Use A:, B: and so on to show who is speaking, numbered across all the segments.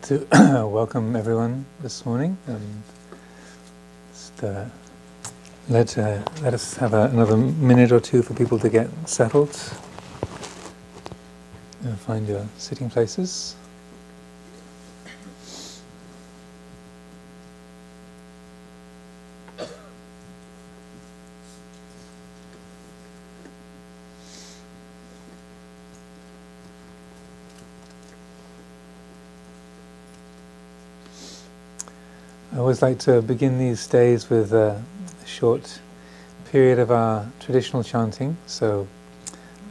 A: to welcome everyone this morning, and just, let us have another minute or two for people to get settled. Find your sitting places. I always like to begin these days with a short period of our traditional chanting, so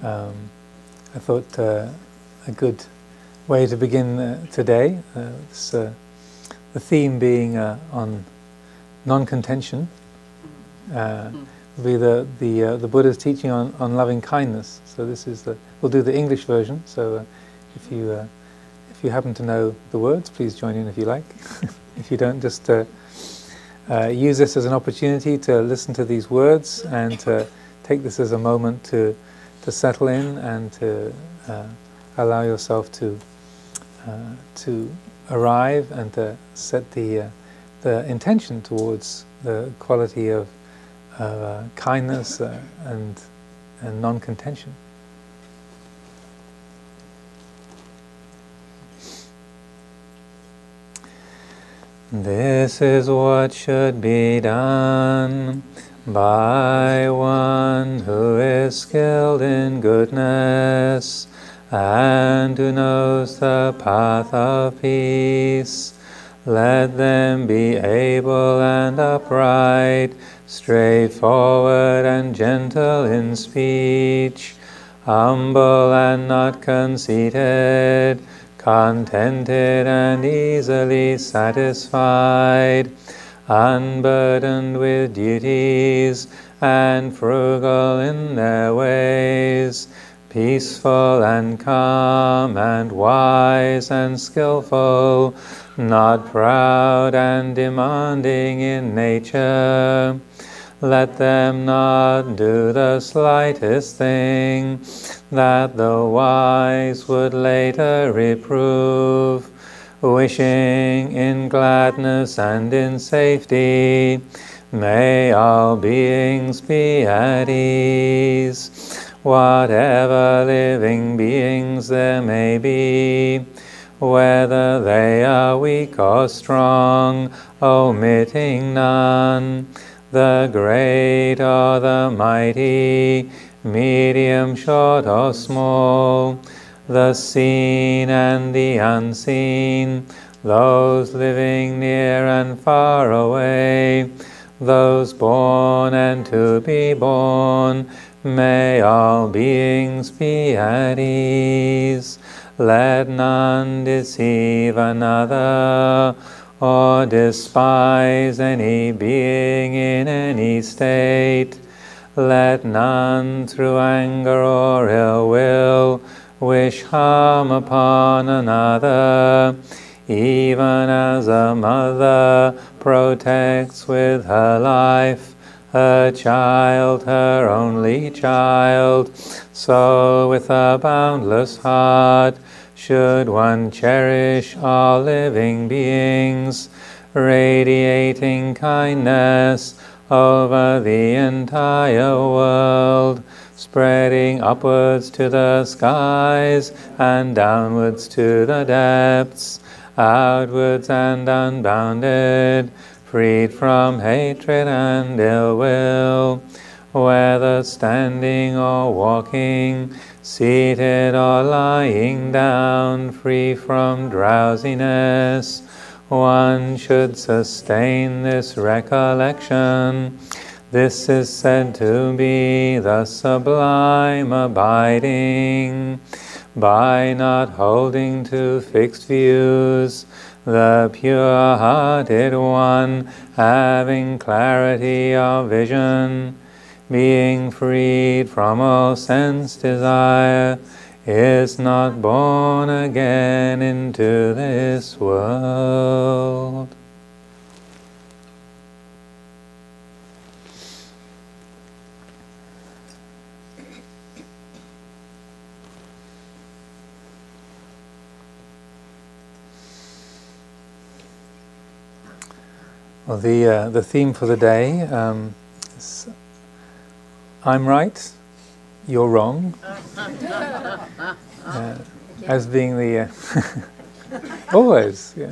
A: I thought a good way to begin today, the theme being on non-contention, will be the Buddha's teaching on loving kindness. So this is we'll do the English version, so if you happen to know the words, please join in if you like. If you don't, just use this as an opportunity to listen to these words and to take this as a moment to settle in and to allow yourself to arrive and to set the intention towards the quality of kindness and non-contention. This is what should be done by one who is skilled in goodness and who knows the path of peace. Let them be able and upright, straightforward and gentle in speech, humble and not conceited, contented and easily satisfied, unburdened with duties and frugal in their ways, peaceful and calm and wise and skillful, not proud and demanding in nature. Let them not do the slightest thing that the wise would later reprove, wishing in gladness and in safety. May all beings be at ease, whatever living beings there may be, whether they are weak or strong, omitting none, the great or the mighty, medium, short or small, the seen and the unseen, those living near and far away, those born and to be born, may all beings be at ease. Let none deceive another, or despise any being in any state. Let none through anger or ill will wish harm upon another, even as a mother protects with her life her child, her only child, so with a boundless heart should one cherish all living beings, radiating kindness over the entire world, spreading upwards to the skies and downwards to the depths, outwards and unbounded, freed from hatred and ill will, whether standing or walking, seated or lying down, free from drowsiness. One should sustain this recollection. This is said to be the sublime abiding. By not holding to fixed views, the pure-hearted one, having clarity of vision, being freed from all sense desire, is not born again into this world. Well, the theme for the day is I'm right, you're wrong, as being the always. Yeah.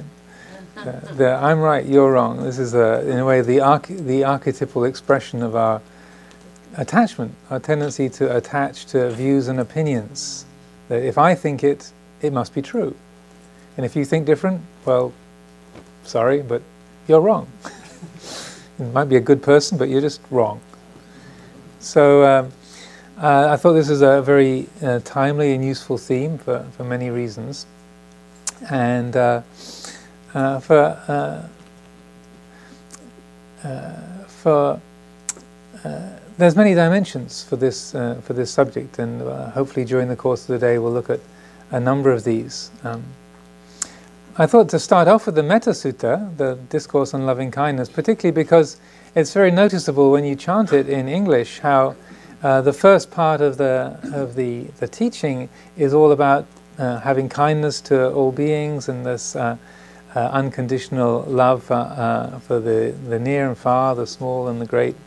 A: The I'm right, you're wrong. This is in a way the archetypal expression of our attachment, our tendency to attach to views and opinions. That if I think it, it must be true, and if you think different, well, sorry, but you're wrong. You might be a good person, but you're just wrong. So I thought this is a very timely and useful theme for many reasons. And there's many dimensions for this subject, and hopefully during the course of the day we'll look at a number of these. I thought to start off with the Metta Sutta, the Discourse on Loving Kindness, particularly because it's very noticeable when you chant it in English how the first part of the teaching is all about having kindness to all beings and this unconditional love for the near and far, the small and the great,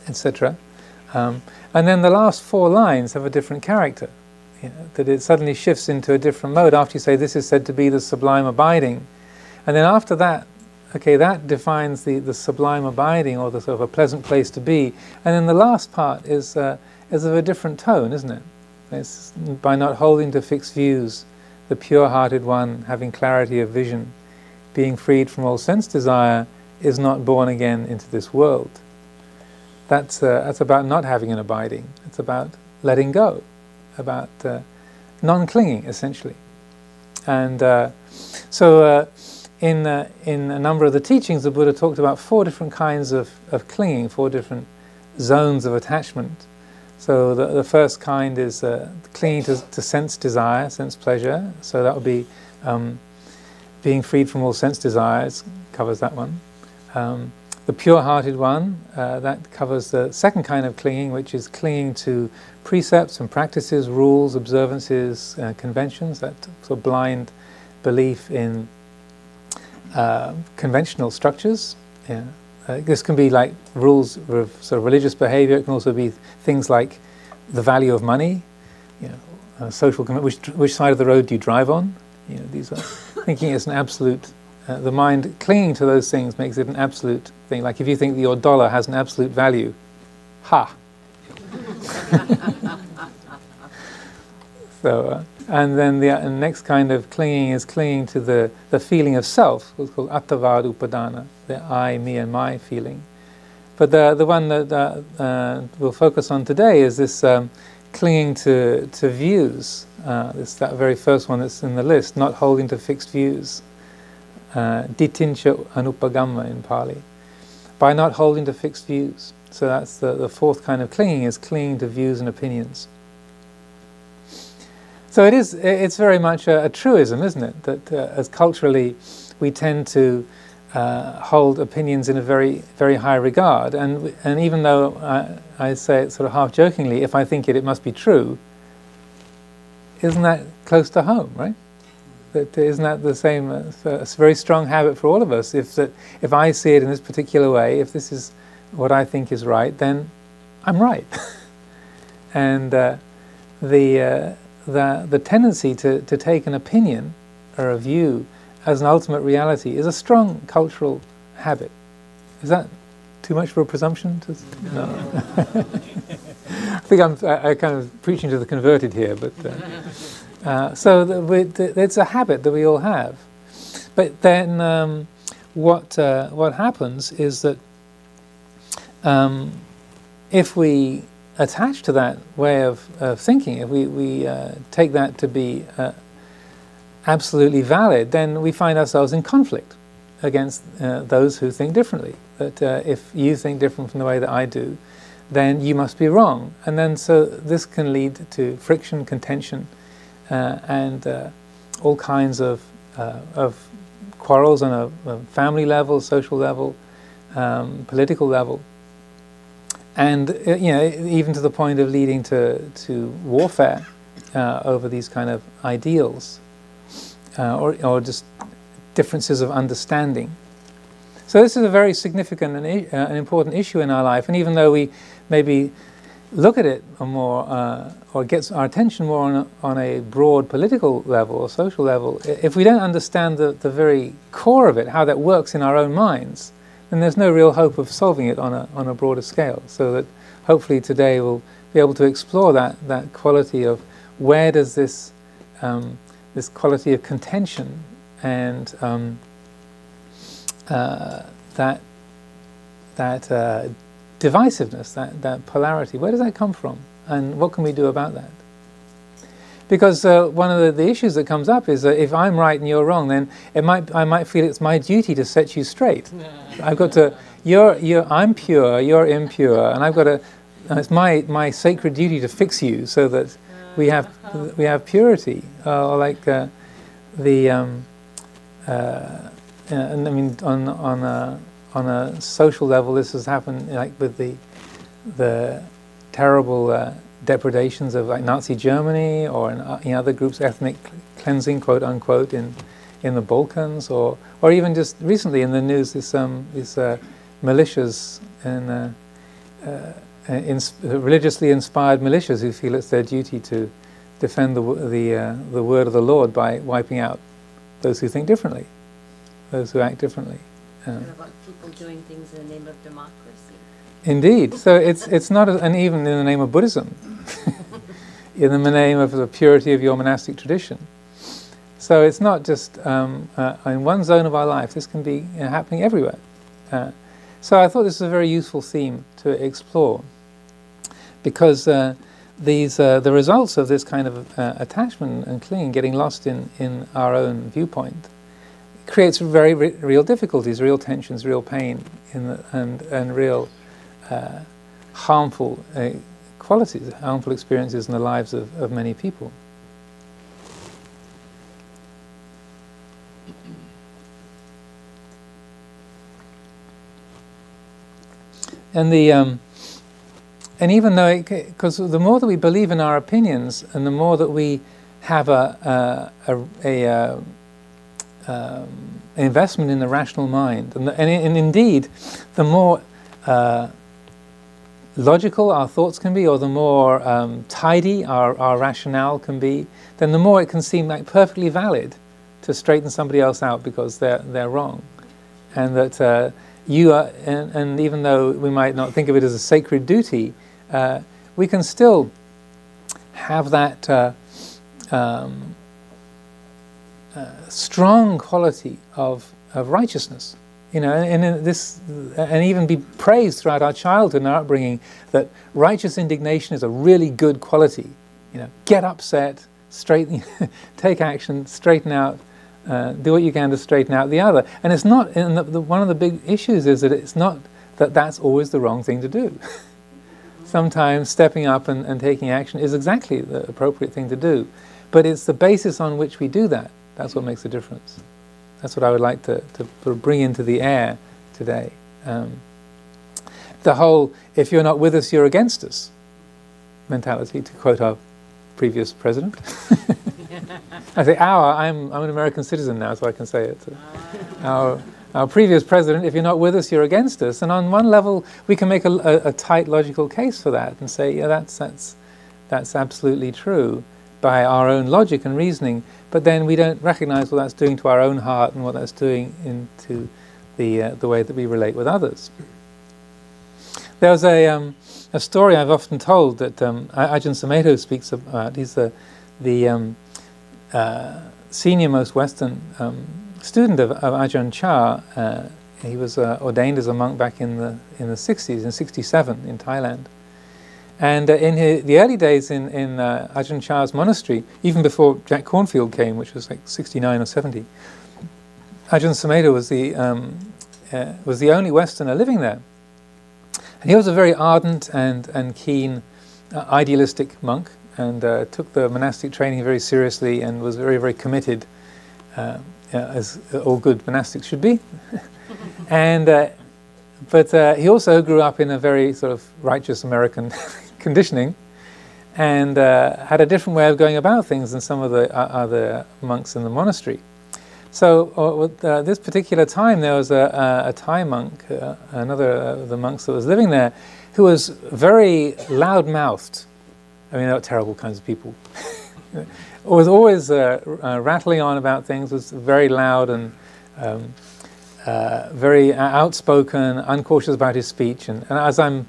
A: etc. And then the last 4 lines have a different character. That it suddenly shifts into a different mode after you say this is said to be the sublime abiding, and then after that, okay, that defines the sublime abiding, or the sort of a pleasant place to be, and then the last part is of a different tone, isn't it? It's by not holding to fixed views, the pure-hearted one having clarity of vision, being freed from all sense desire, is not born again into this world. That's about not having an abiding. It's about letting go, about non-clinging, essentially. And so in a number of the teachings, the Buddha talked about 4 different kinds of clinging, 4 different zones of attachment. So the first kind is clinging to sense desire, sense pleasure. So that would be being freed from all sense desires, covers that one. The pure-hearted one, that covers the second kind of clinging, which is clinging to precepts and practices, rules, observances, conventions, that sort of blind belief in conventional structures. Yeah. This can be like rules of sort of religious behavior. It can also be things like the value of money, social which side of the road do you drive on? These are thinking it's an absolute. The mind clinging to those things makes it an absolute thing. Like if you think that your dollar has an absolute value, ha! So, and then the next kind of clinging is clinging to the feeling of self, what's called attavad upadana, the I, me, and my feeling. But the one that we'll focus on today is this clinging to views. That very first one that's in the list, not holding to fixed views. Ditincha anupagamma in Pali, by not holding to fixed views. So that's the fourth kind of clinging, is clinging to views and opinions. So it's very much a truism, isn't it, that as culturally we tend to hold opinions in a very, very high regard, and even though I say it sort of half jokingly, if I think it must be true, isn't that close to home, right? Isn't that the same? It's a very strong habit for all of us. If I see it in this particular way, if this is what I think is right, then I'm right. And the tendency to take an opinion or a view as an ultimate reality is a strong cultural habit. Is that too much for a presumption? No. I think I'm kind of preaching to the converted here, but. So it's a habit that we all have. But then what happens is that if we attach to that way of thinking, if we take that to be absolutely valid, then we find ourselves in conflict against those who think differently. That if you think different from the way that I do, then you must be wrong. And then so this can lead to friction, contention, and all kinds of quarrels on a family level, social level, political level, and even to the point of leading to warfare over these kind of ideals, or just differences of understanding. So this is a very significant and important issue in our life, and even though we maybe look at it more, or gets our attention more on a broad political level or social level, if we don't understand the very core of it, how that works in our own minds, then there's no real hope of solving it on a broader scale. So that hopefully today we'll be able to explore that quality of where does this this quality of contention and that divisiveness, that polarity, where does that come from, and what can we do about that? Because one of the issues that comes up is that if I'm right and you're wrong, then I might feel it's my duty to set you straight. I've got to, I'm pure, you're impure, and I've got to. It's my sacred duty to fix you so that we have purity. Or like and I mean on a social level, this has happened like with the terrible depredations of like Nazi Germany, or in other groups, ethnic cleansing, quote unquote, in the Balkans, or even just recently in the news, these militias and religiously inspired militias who feel it's their duty to defend the word of the Lord by wiping out those who think differently, those who act differently.
B: What about people doing things in the name of democracy?
A: Indeed. So it's not, and even in the name of Buddhism, in the name of the purity of your monastic tradition. So it's not just in one zone of our life. This can be happening everywhere. So I thought this was a very useful theme to explore, because the results of this kind of attachment and clinging, getting lost in our own viewpoint, creates very real difficulties, real tensions, real pain, and real harmful qualities, harmful experiences in the lives of many people. And and even though, because the more that we believe in our opinions, and the more that we have investment in the rational mind, and indeed, the more logical our thoughts can be, or the more tidy our rationale can be, then the more it can seem like perfectly valid to straighten somebody else out because they're wrong, and that you are, and even though we might not think of it as a sacred duty, we can still have that strong quality of righteousness, and even be praised throughout our childhood and our upbringing that righteous indignation is a really good quality. Get upset, straighten, take action, straighten out, do what you can to straighten out the other. And it's not. And one of the big issues is that it's not that that's always the wrong thing to do. Sometimes stepping up and taking action is exactly the appropriate thing to do, but it's the basis on which we do that. That's what makes the difference. That's what I would like to bring into the air today. The whole "if you're not with us, you're against us" mentality, to quote our previous president. I say I'm an American citizen now, so I can say it. Our previous president, if you're not with us, you're against us. And on one level, we can make a tight logical case for that and say, yeah, that's absolutely true by our own logic and reasoning. But then we don't recognize what that's doing to our own heart and what that's doing into the way that we relate with others. There was a story I've often told that Ajahn Samaya speaks about. He's the senior most Western student of Ajahn Shah. He was ordained as a monk back in the 60s, in 67 in Thailand. And in the early days in Ajahn Shah's monastery, even before Jack Cornfield came, which was like 69 or 70, Ajahn Samaya was the only Westerner living there. And he was a very ardent and keen, idealistic monk, and took the monastic training very seriously and was very, very committed, as all good monastics should be. But he also grew up in a very sort of righteous American conditioning, and had a different way of going about things than some of the other monks in the monastery. So at this particular time, there was a Thai monk, another of the monks that was living there, who was very loud-mouthed. I mean, they were terrible kinds of people. Was always rattling on about things, was very loud and very outspoken, uncautious about his speech. And as I'm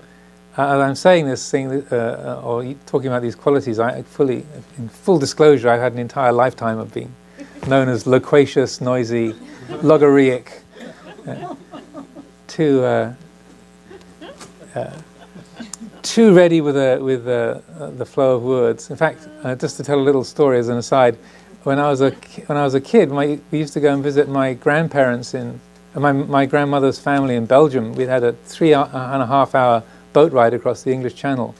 A: saying this thing, or talking about these qualities, in full disclosure, I've had an entire lifetime of being known as loquacious, noisy, logorrheic, too ready with the flow of words. In fact, just to tell a little story as an aside, when I was a kid, we used to go and visit my grandparents in my grandmother's family in Belgium. We'd had a 3.5 hour boat ride across the English Channel,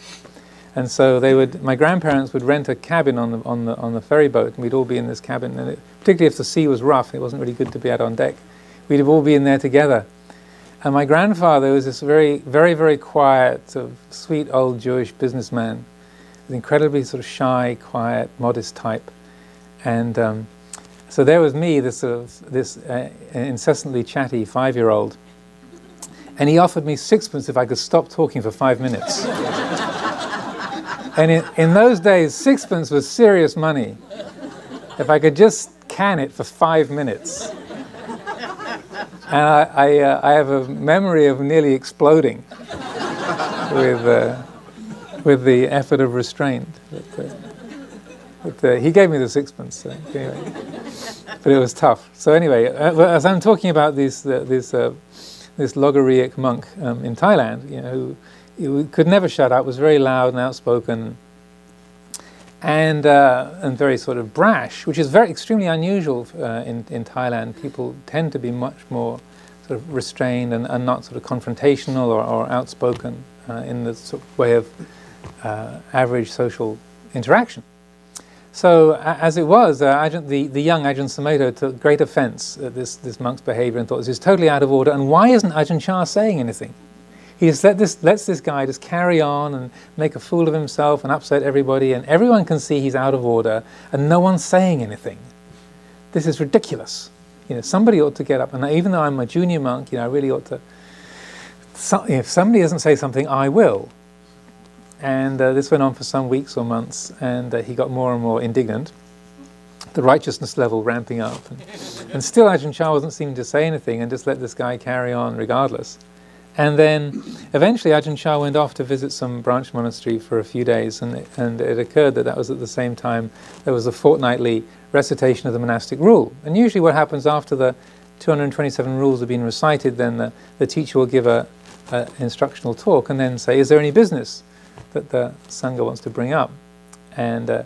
A: and so my grandparents would rent a cabin on the ferry boat, and we'd all be in this cabin. And particularly if the sea was rough, it wasn't really good to be out on deck. We'd all be in there together. And my grandfather was this very, very, very quiet, sort of sweet old Jewish businessman, an incredibly sort of shy, quiet, modest type. And so there was me, this incessantly chatty 5-year-old, and he offered me 6pence if I could stop talking for 5 minutes. And in those days, 6pence was serious money. If I could just can it for 5 minutes. And I have a memory of nearly exploding with the effort of restraint. But he gave me the 6pence, so anyway. But it was tough. So anyway, as I'm talking about this logorrheic monk in Thailand, who could never shut up, was very loud and outspoken, and very sort of brash, which is extremely unusual in Thailand. People tend to be much more sort of restrained and not sort of confrontational or outspoken in the sort of way of average social interaction. So as it was, the young Ajahn Samaya took great offense at this monk's behavior and thought this is totally out of order. And why isn't Ajahn Shah saying anything? He just lets this guy just carry on and make a fool of himself and upset everybody, and everyone can see he's out of order, and no one's saying anything. This is ridiculous. Somebody ought to get up, and even though I'm a junior monk, I really ought to. If somebody doesn't say something, I will. And this went on for some weeks or months, and he got more and more indignant, the righteousness level ramping up. And still Ajahn Shah wasn't seeming to say anything and just let this guy carry on regardless. And then eventually Ajahn Shah went off to visit some branch monastery for a few days, and it occurred that was at the same time there was a fortnightly recitation of the monastic rule. And usually what happens after the 227 rules have been recited, then the teacher will give an instructional talk and then say, is there any business that the Sangha wants to bring up? And with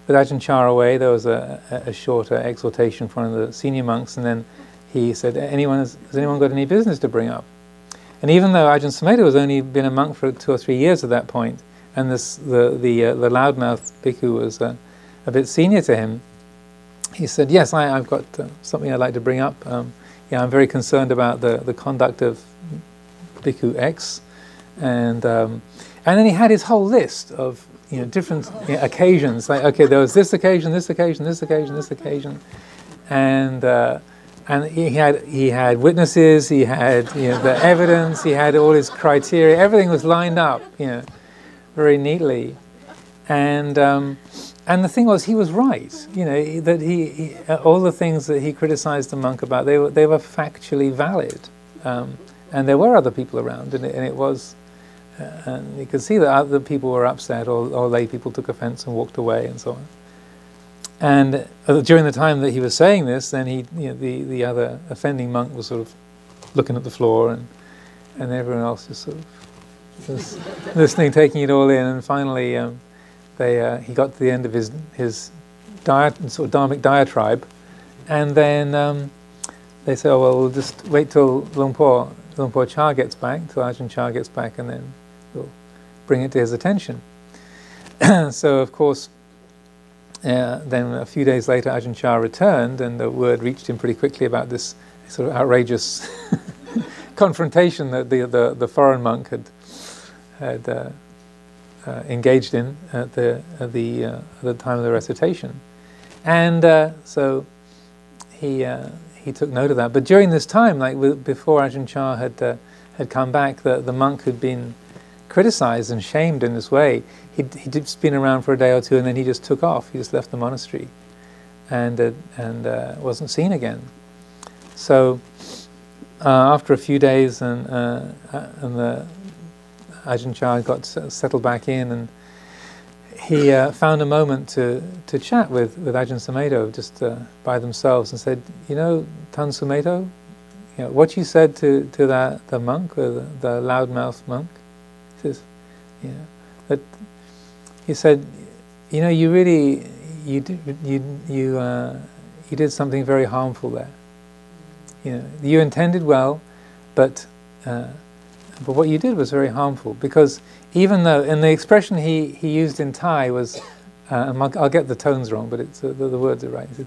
A: Ajahn Shah away, there was a shorter exhortation from one of the senior monks, and then he said, has anyone got any business to bring up? And even though Ajahn Samaya was only been a monk for 2 or 3 years at that point, and the loudmouth bhikkhu was a bit senior to him, he said, yes, I've got something I'd like to bring up. I'm very concerned about the conduct of bhikkhu X. And then he had his whole list of different occasions. Like, okay, there was this occasion, this occasion, this occasion, this occasion, and he had witnesses, he had the evidence, he had all his criteria. Everything was lined up, very neatly. And the thing was, he was right. That he all the things that he criticized the monk about, they were factually valid, and there were other people around, and it was. And you could see that other people were upset, or lay people took offense and walked away, and so on. And during the time that he was saying this, then the other offending monk was sort of looking at the floor, and everyone else just sort of was listening, taking it all in. And finally, he got to the end of his sort of dharmic diatribe, and then they said, "Oh well, we'll just wait till Luang Por Chah gets back, till Ajahn Chah gets back, and then we'll bring it to his attention." So, of course, then a few days later, Ajahn Chah returned, and the word reached him pretty quickly about this sort of outrageous confrontation that the foreign monk had engaged in at the time of the recitation. And so he took note of that. But during this time, like before Ajahn Shah had come back, the monk who'd been criticized and shamed in this way, he'd just been around for a day or two, and then he just took off. He just left the monastery, and wasn't seen again. So after a few days, and the Ajahn Shah got settled back in, and he found a moment to chat with Ajahn Samaya just by themselves, and said, "You know, Tan Sumeto, you know, what you said to the monk, or the loudmouth monk," he says, "You know, that," he said, "You know, you really you did something very harmful there. You know, you intended well, but what you did was very harmful, because even though," and the expression he used in Thai was, I'll get the tones wrong, but it's the words are right. He said,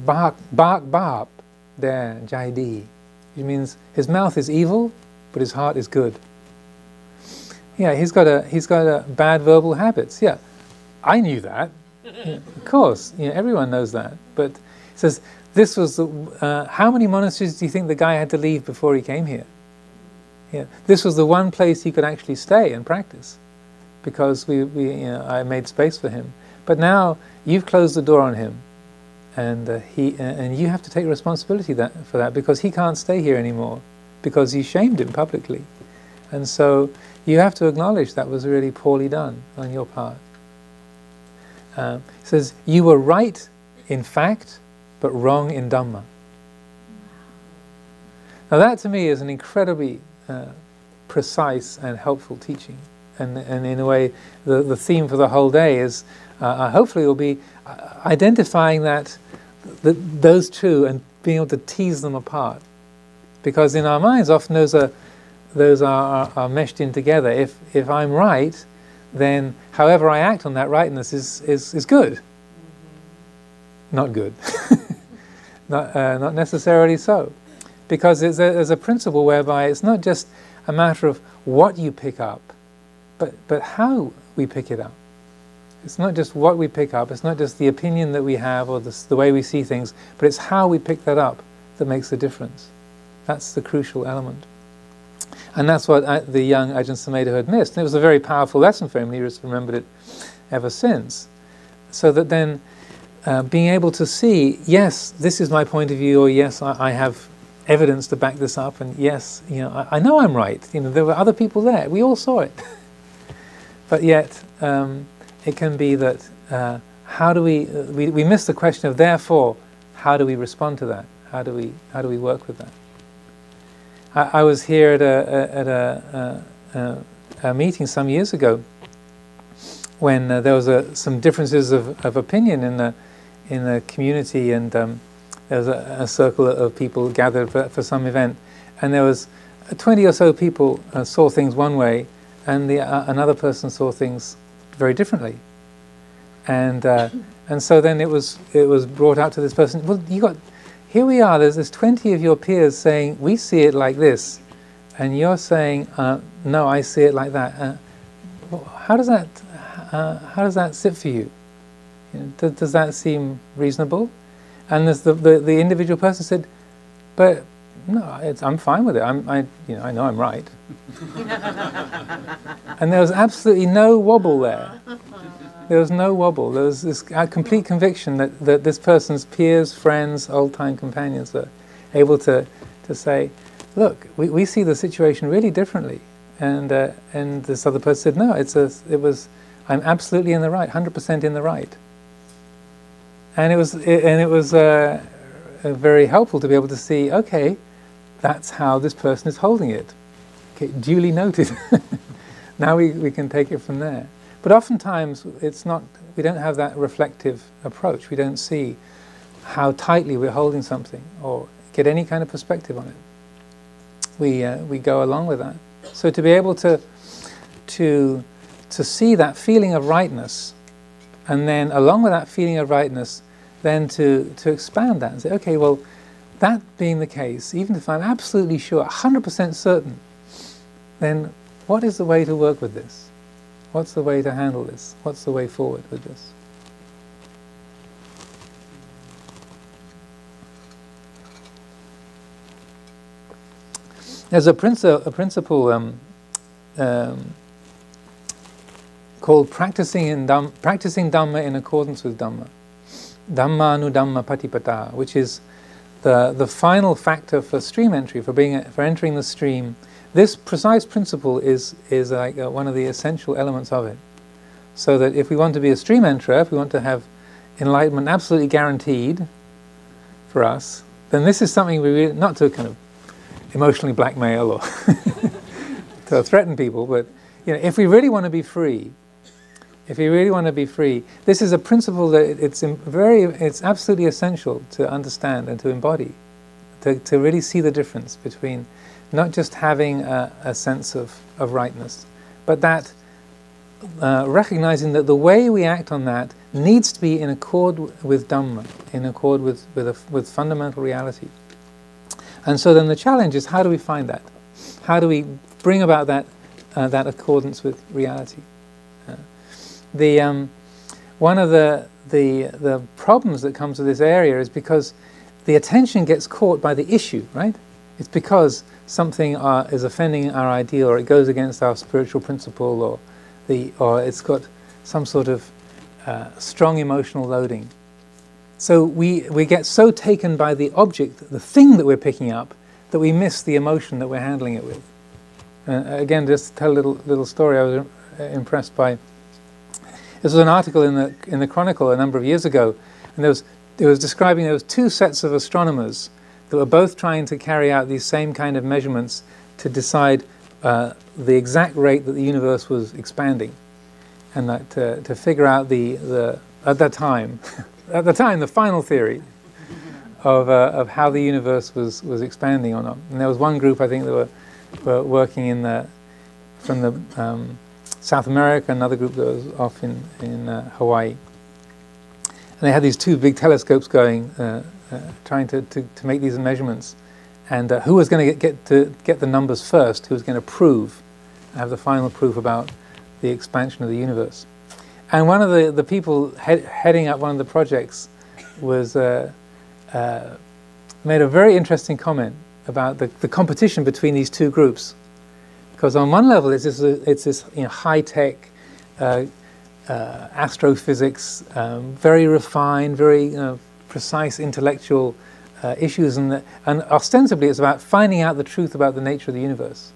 A: "Bak bak bap der jai di," which means his mouth is evil, but his heart is good. Yeah, he's got a bad verbal habits. Yeah, I knew that. Yeah, of course, you know, everyone knows that. But he says, this was how many monasteries do you think the guy had to leave before he came here? Yeah, this was the one place he could actually stay and practice, because I made space for him. But now you've closed the door on him, and you have to take responsibility for that, because he can't stay here anymore, because you shamed him publicly, and so you have to acknowledge that was really poorly done on your part. He says, you were right in fact, but wrong in Dhamma. Now that to me is an incredibly precise and helpful teaching, and in a way the theme for the whole day is hopefully will be identifying those two and being able to tease them apart, because in our minds often those are meshed in together. If I'm right, then however I act on that rightness is good. Not good. Not necessarily so. Because there's a principle whereby it's not just a matter of what you pick up, but how we pick it up. It's not just what we pick up, it's not just the opinion that we have or the way we see things, but it's how we pick that up that makes the difference. That's the crucial element. And that's what the young Ajahn Samaya had missed. And it was a very powerful lesson for him, and he just remembered it ever since. So that then being able to see, yes, this is my point of view, or yes, I have evidence to back this up, and yes, you know, I know I'm right. You know, there were other people there. We all saw it. But yet, it can be that how do we miss the question of, therefore, how do we respond to that? How do we work with that? I was here at a meeting some years ago when there was some differences of opinion in the community, and there was a circle of people gathered for some event, and there was 20 or so people saw things one way, and another person saw things very differently, and so then it was brought out to this person. Well, here we are. There's 20 of your peers saying we see it like this, and you're saying no, I see it like that. How does that sit for you? You know, does that seem reasonable? And the individual person said, but no, I'm fine with it. I know I'm right. And there was absolutely no wobble there. There was no wobble. There was this complete conviction that this person's peers, friends, old-time companions were able to say, look, we see the situation really differently. And this other person said, no, I'm absolutely in the right, 100% in the right. And it was very helpful to be able to see, okay, that's how this person is holding it. Okay, duly noted. Now we can take it from there. But oftentimes we don't have that reflective approach. We don't see how tightly we're holding something or get any kind of perspective on it. We go along with that. So to be able to see that feeling of rightness, and then along with that feeling of rightness, then to expand that and say, okay, well, that being the case, even if I'm absolutely sure, 100% certain, then what is the way to work with this? What's the way to handle this? What's the way forward with this? There's a principle called practicing Dhamma in accordance with Dhamma. Dhamma Dhamma Patipata, which is the final factor for stream entry, for entering the stream. This precise principle is like one of the essential elements of it. So that if we want to be a stream enterer, if we want to have enlightenment absolutely guaranteed for us, then this is something we really, not to kind of emotionally blackmail or to threaten people, but if we really want to be free, this is a principle that it's absolutely essential to understand and to embody, to really see the difference between not just having a sense of rightness, but that recognizing that the way we act on that needs to be in accord with Dhamma, in accord with fundamental reality. And so then the challenge is, how do we find that? How do we bring about that accordance with reality? One of the problems that comes with this area is because the attention gets caught by the issue, right? It's because something is offending our ideal, or it goes against our spiritual principle, or it's got some sort of strong emotional loading. So we get so taken by the object, the thing that we're picking up, that we miss the emotion that we're handling it with. Again, just to tell a little story, I was impressed by. This was an article in the Chronicle a number of years ago, and it was describing there was two sets of astronomers that were both trying to carry out these same kind of measurements to decide the exact rate that the universe was expanding, and that to figure out at the time the final theory of how the universe was expanding or not. And there was one group, I think, that were working from the South America, another group that was off in Hawaii. And they had these two big telescopes going, trying to make these measurements. And who was going to get the numbers first? Who was going to have the final proof about the expansion of the universe? And one of the people heading up one of the projects was made a very interesting comment about the competition between these two groups. Because on one level, it's this high-tech astrophysics, very refined, very precise intellectual issues, and ostensibly it's about finding out the truth about the nature of the universe.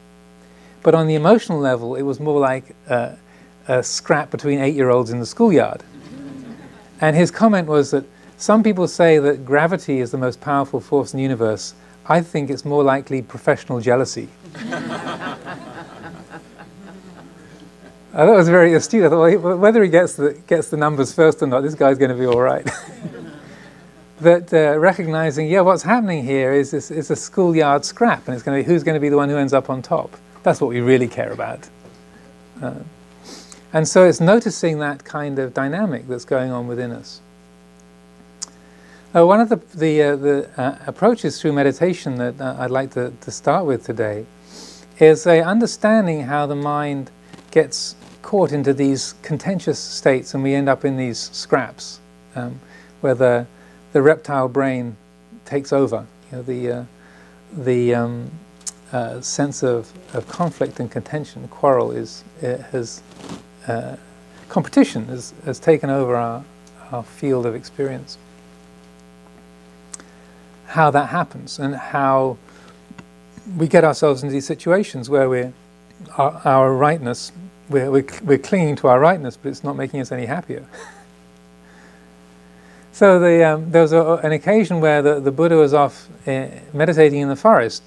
A: But on the emotional level, it was more like a scrap between 8-year-olds in the schoolyard. And his comment was that some people say that gravity is the most powerful force in the universe. I think it's more likely professional jealousy. I thought it was very astute. I thought, well, whether he gets the numbers first or not, this guy's going to be all right. But recognizing, what's happening here is a schoolyard scrap, and it's going to be who's going to be the one who ends up on top. That's what we really care about. And so it's noticing that kind of dynamic that's going on within us. One of the approaches through meditation that I'd like to start with today is understanding how the mind gets caught into these contentious states, and we end up in these scraps where the reptile brain takes over. The sense of conflict and contention, quarrel competition has taken over our field of experience. How that happens, and how we get ourselves into these situations where our rightness, we're clinging to our rightness, but it's not making us any happier. So there was an occasion where the Buddha was off meditating in the forest,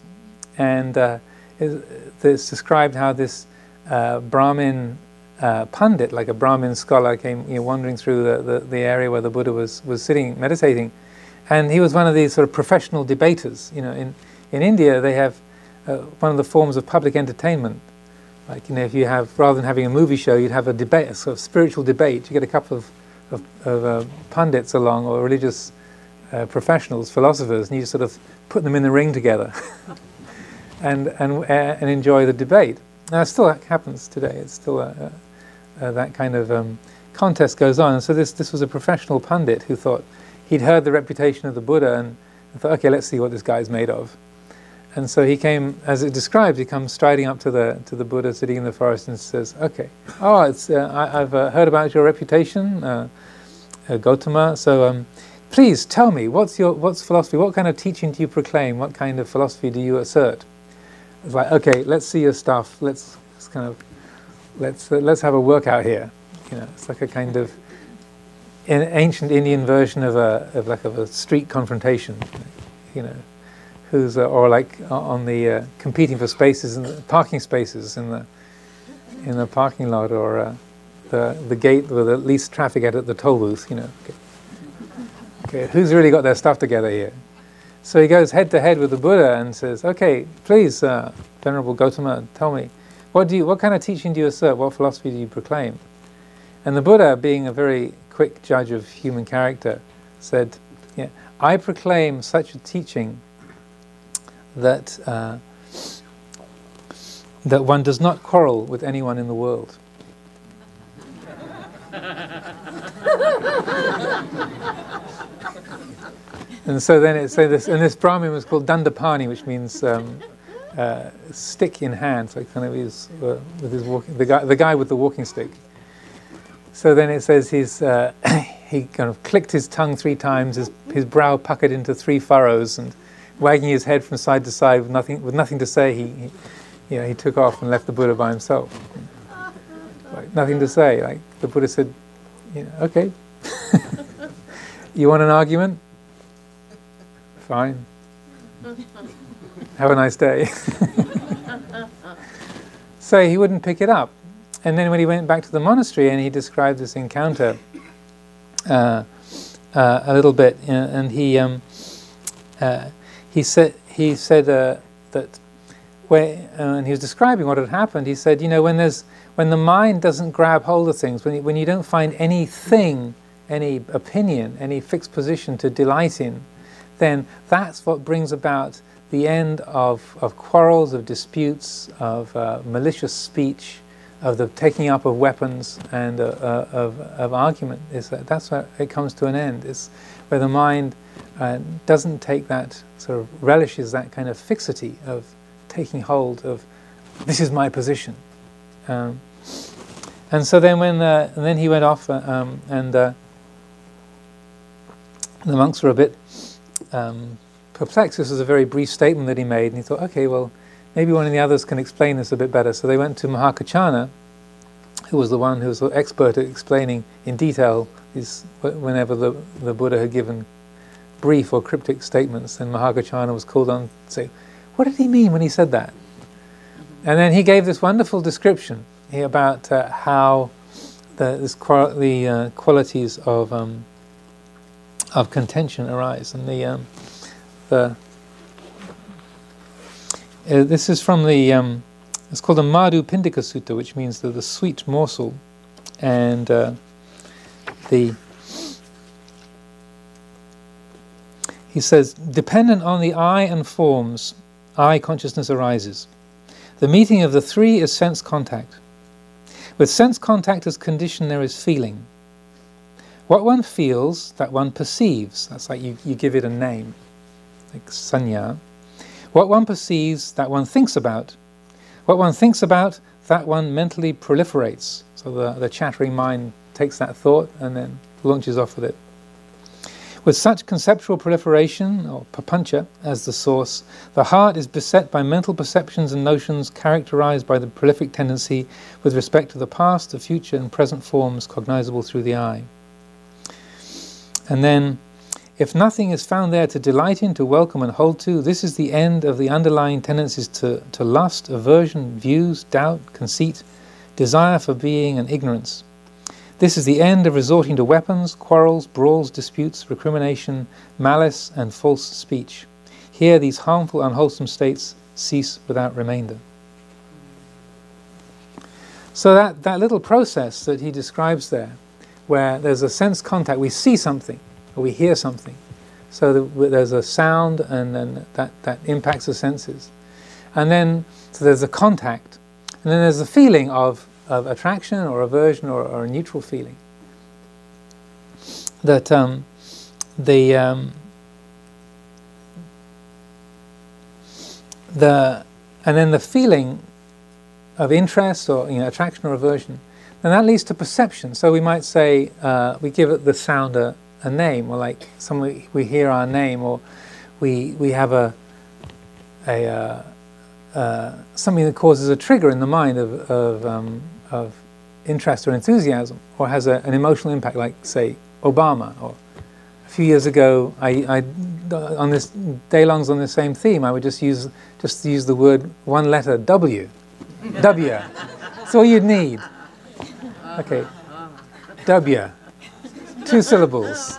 A: and it's described how this Brahmin Pandit, like a Brahmin scholar, came wandering through the area where the Buddha was sitting meditating, and he was one of these sort of professional debaters. In India they have one of the forms of public entertainment. Like, if you have, rather than having a movie show, you'd have a debate, a sort of spiritual debate. You get a couple of pundits along, or religious professionals, philosophers, and you sort of put them in the ring together and enjoy the debate. Now, it still happens today. It's still that kind of contest goes on. And so this was a professional pundit who thought he'd heard the reputation of the Buddha and thought, okay, let's see what this guy's made of. And so he came, as it describes, he comes striding up to the Buddha sitting in the forest and says, "Okay, I've heard about your reputation, Gautama. So please tell me, what's philosophy? What kind of teaching do you proclaim? What kind of philosophy do you assert?" It's like, "Okay, let's see your stuff. Let's have a workout here." It's like a kind of an ancient Indian version of a street confrontation. Who's or like on the competing for spaces in the parking spaces in the parking lot, or the gate with the least traffic at the toll booth. Okay, who's really got their stuff together here? So he goes head to head with the Buddha and says, "Okay, please, Venerable Gautama, tell me, what kind of teaching do you assert? What philosophy do you proclaim?" And the Buddha, being a very quick judge of human character, said, "Yeah, I proclaim such a teaching that one does not quarrel with anyone in the world." And so then it said this, and this Brahmin was called Dandapani, which means stick in hand. So kind of with his walking, the guy with the walking stick. So then it says he kind of clicked his tongue 3 times, his brow puckered into 3 furrows, and wagging his head from side to side with nothing to say, he took off and left the Buddha by himself. Like, nothing to say. Like the Buddha said, "Okay, you want an argument? Fine. Have a nice day." So he wouldn't pick it up. And then when he went back to the monastery and he described this encounter a little bit, and he said that and he was describing what had happened. He said, when the mind doesn't grab hold of things, when you don't find anything, any opinion, any fixed position to delight in, then that's what brings about the end of quarrels, of disputes, of malicious speech, of the taking up of weapons, and of argument. That's where it comes to an end. It's where the mind doesn't take that, sort of relishes that kind of fixity of taking hold of, this is my position. And so then and then he went off, and the monks were a bit perplexed. This was a very brief statement that he made, and he thought, okay, well, maybe one of the others can explain this a bit better. So they went to Mahakachana, who was the one who was the expert at explaining in detail whenever the Buddha had given brief or cryptic statements, then Mahakachana was called on to say, what did he mean when he said that? And then he gave this wonderful description about how the qualities of contention arise. And this is from it's called the Madhu Pindika Sutta, which means the sweet morsel. And he says, dependent on the I and forms, I consciousness arises. The meeting of the 3 is sense contact. With sense contact as condition, there is feeling. What one feels, that one perceives. That's like you give it a name, like sanya. What one perceives, that one thinks about. What one thinks about, that one mentally proliferates. So the chattering mind takes that thought and then launches off with it. With such conceptual proliferation, or papancha, as the source, the heart is beset by mental perceptions and notions characterized by the prolific tendency with respect to the past, the future, and present forms cognizable through the eye. And then, if nothing is found there to delight in, to welcome and hold to, this is the end of the underlying tendencies to lust, aversion, views, doubt, conceit, desire for being, and ignorance. This is the end of resorting to weapons, quarrels, brawls, disputes, recrimination, malice, and false speech. Here these harmful, unwholesome states cease without remainder. So that little process that he describes there, where there's a sense contact, we see something, or we hear something. So there's a sound, and then that impacts the senses. And then, so there's a contact. And then there's a feeling of attraction or aversion or a neutral feeling. That then the feeling of interest or attraction or aversion, then that leads to perception. So we might say we give it the sound a name, or like we hear our name, or we have something that causes a trigger in the mind of interest or enthusiasm, or has an emotional impact, like say Obama. Or a few years ago, I on this day-longs on the same theme, I would just use the word one letter W. W. That's all you'd need. Okay. W. 2 syllables.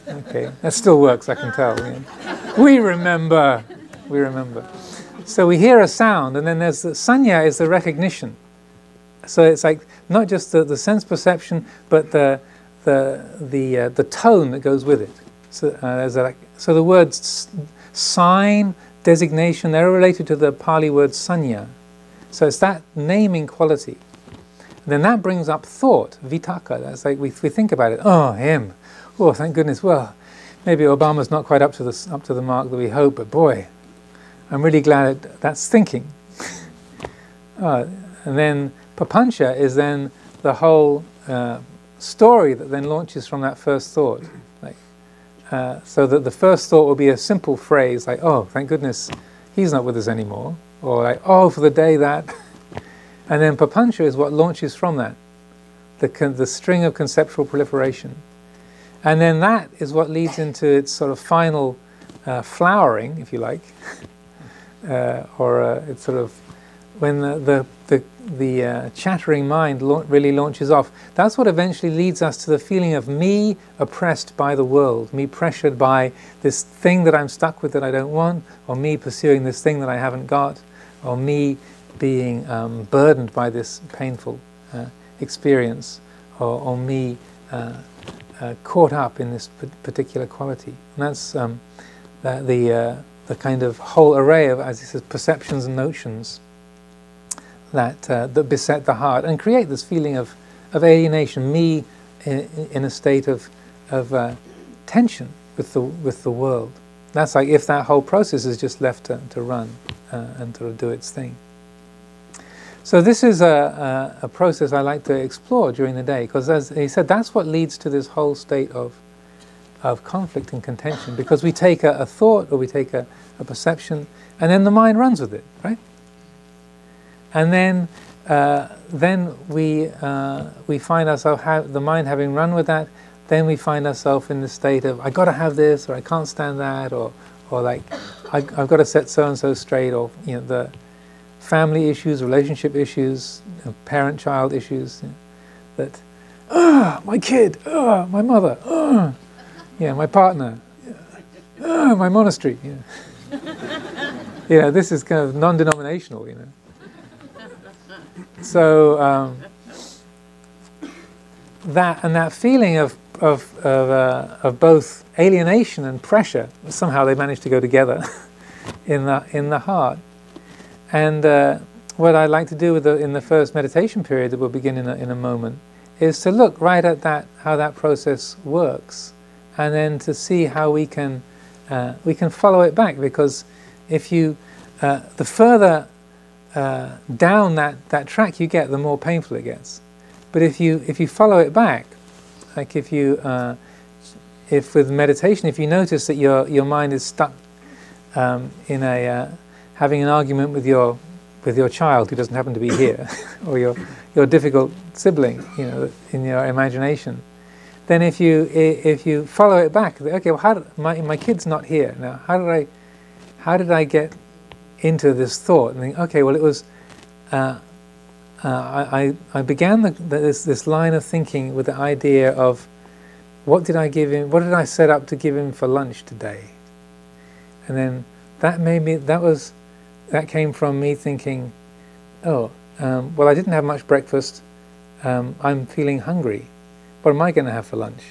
A: Okay, that still works, I can tell. Yeah. We remember. So we hear a sound, and then there's the sanya is the recognition. So it's like not just the sense perception, but the tone that goes with it. So so the words sign, designation, they're related to the Pali word sanya. So it's that naming quality. And then that brings up thought, vitaka. That's like we think about it. Oh, him. Oh, thank goodness. Well, maybe Obama's not quite up to the mark that we hope, but boy, I'm really glad that's thinking. And then papancha is then the whole story that then launches from that first thought. Like, so that the first thought will be a simple phrase like, oh, thank goodness he's not with us anymore. Or like, oh, for the day that. And then papancha is what launches from that, the string of conceptual proliferation. And then that is what leads into its sort of final flowering, if you like, or it's sort of when the chattering mind really launches off. That's what eventually leads us to the feeling of me oppressed by the world, me pressured by this thing that I'm stuck with that I don't want, or me pursuing this thing that I haven't got, or me being burdened by this painful experience, or me caught up in this particular quality. And that's the kind of whole array of, as he says, perceptions and notions that beset the heart and create this feeling of alienation, me in a state of tension with the world. That's like if that whole process is just left to run and to do its thing. So this is a process I like to explore during the day, because as he said, that's what leads to this whole state of conflict and contention, because we take a thought or we take a perception, and then the mind runs with it, right? And then we find ourselves, the mind having run with that, then we find ourselves in the state of, I got to have this, or I can't stand that, or like, I've got to set so-and-so straight, or the family issues, relationship issues, parent-child issues, that, my kid, my mother, my partner, my monastery. This is kind of non-denominational, So that feeling of both alienation and pressure, somehow they manage to go together in the heart. And what I'd like to do in the first meditation period that we'll begin in a moment is to look right at how that process works, and then to see how we can follow it back. Because if you the further down that track you get, the more painful it gets. But if you follow it back, like if with meditation, if you notice that your mind is stuck in having an argument with your child who doesn't happen to be here, or your difficult sibling, in your imagination, then if you follow it back, okay, well, my kid's not here now. How did I get into this thought? And think, okay, well, it was I began this line of thinking with the idea of what did I give him? What did I set up to give him for lunch today? And then that came from me thinking, well, I didn't have much breakfast. I'm feeling hungry. What am I going to have for lunch?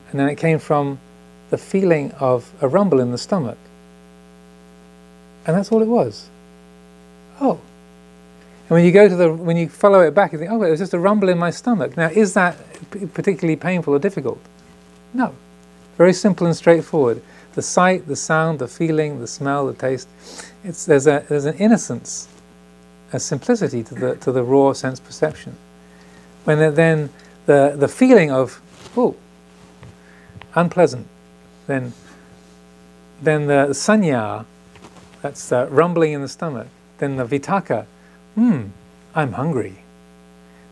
A: And then it came from the feeling of a rumble in the stomach. And that's all it was. Oh. And when you follow it back, you think, oh, it was just a rumble in my stomach. Now, is that particularly painful or difficult? No. Very simple and straightforward. The sight, the sound, the feeling, the smell, the taste. There's an innocence, a simplicity to the raw sense perception. When then the feeling of unpleasant, then the sanya, that's rumbling in the stomach. Then the vitaka, I'm hungry.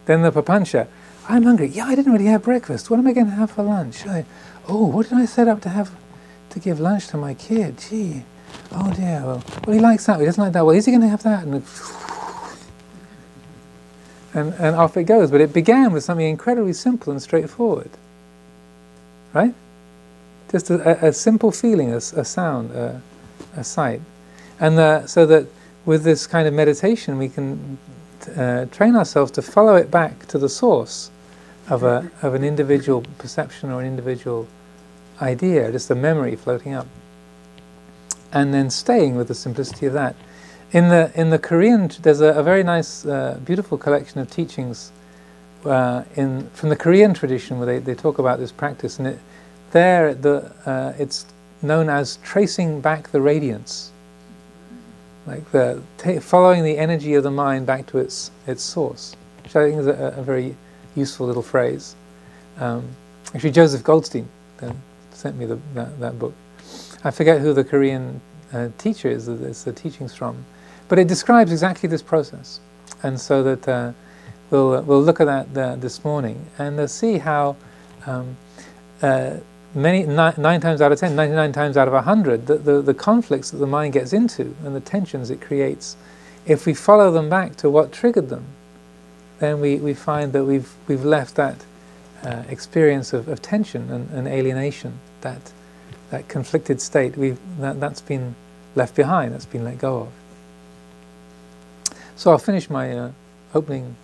A: Then the papancha, I'm hungry. Yeah, I didn't really have breakfast. What am I going to have for lunch? What did I set up to give lunch to my kid? Gee, oh dear. Well, he likes that. He doesn't like that. Well, is he going to have that? And off it goes. But it began with something incredibly simple and straightforward, right? Just a simple feeling, a sound, a sight, and so that with this kind of meditation, we can train ourselves to follow it back to the source of an individual perception or an individual idea, just a memory floating up, and then staying with the simplicity of that. In the Korean, there's a very nice, beautiful collection of teachings from the Korean tradition where they talk about this practice, and it's known as tracing back the radiance, like following the energy of the mind back to its source, which I think is a very useful little phrase. Actually, Joseph Goldstein sent me that book. I forget who the Korean teacher is that the teachings from, but it describes exactly this process, and so that we'll look at that this morning and see how 9 times out of 10, 99 times out of 100, the conflicts that the mind gets into and the tensions it creates, if we follow them back to what triggered them, then we find that we've left that experience of tension and alienation, that conflicted state. That's been left behind. That's been let go of. So I'll finish my opening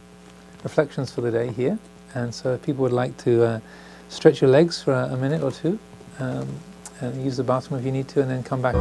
A: reflections for the day here. And so if people would like to stretch your legs for a minute or two, and use the bathroom if you need to, and then come back.